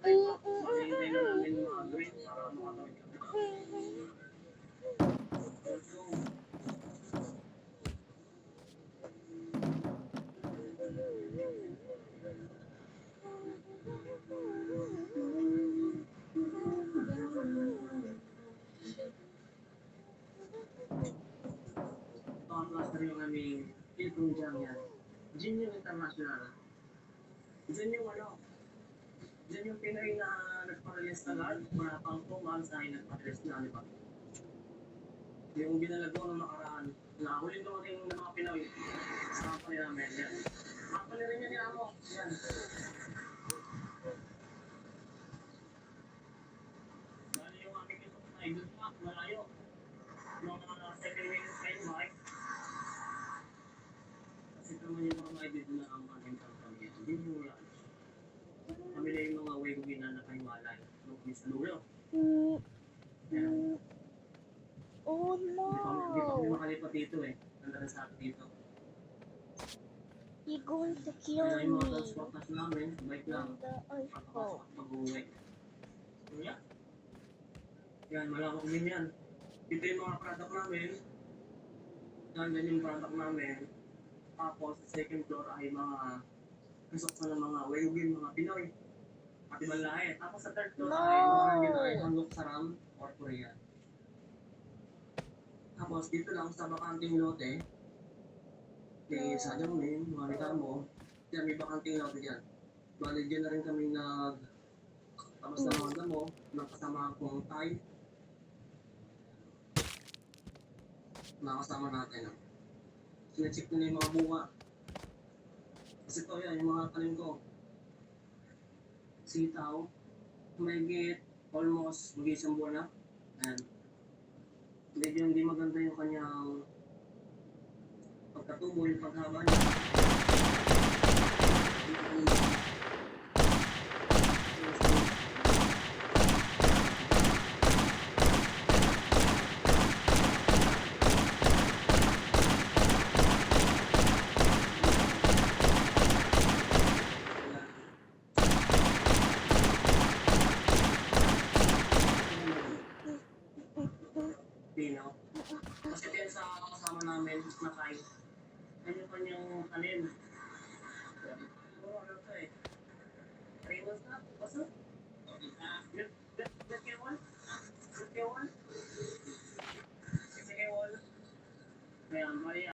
Hinihintay na namin mga green para makatawid kami. Let's go. Pakaplas na rin yung aming Hilton Jam yan. Gin yung international. Diyan yung ano, diyan yung Pinoy na nagparehas na lahat, mga pangko, mahal sa akin nagparehas na, di ba? Yung binalag ko nung nakaraan, na huling dumating ng mga Pinoy sa company namin, yan. Company rin yan ni Amo, yan. Dahil yung aming ito na idol pa, malayo. Mga 7 minutes kayo, Mike. Kasi naman yung mga idol na ang aming company, hindi yung lunch. Kami na yung mga way ko na nakaiwalay. Nung sa lulo. Yan. Oh no! Hindi pa kami makalipat dito eh. Nandang sa akin dito. You're going to kill Kaya yung mga me. transportation namin, bike lang. In the ice Pagkapasok at pag-uwi. So yeah. Yan, malawak din yan. Dito yung mga product namin. Yan yung product namin. Tapos, sa second floor ay mga kasoksa ng mga Wayugin, mga Pinoy. Pati malahe. Tapos sa third floor ay mga yun ay Hangok Saram or Korean. Tapos dito lang sa bakanting lote, kay Sadyang Min, mga rekamo, yan may bakanting lote dyan. Bali dyan na rin kami tapos na mga damo, ng kasama kong Thai. Nakasama natin. Sinecheck ko na yung mga bunga. Kasi ito yan, yung mga tanim ko. Sitaw, may almost mag-isang buwan na. Ayan. Medyo hindi maganda yung kanyang pagkatubo, yung paghaba niya. Pino. Kasi din sa kasama namin na kahit kanya-kanyang tanim. Oo, ano to eh. 3 months na, basta. Get K1? Get K1? Get K1? Kaya, Maria.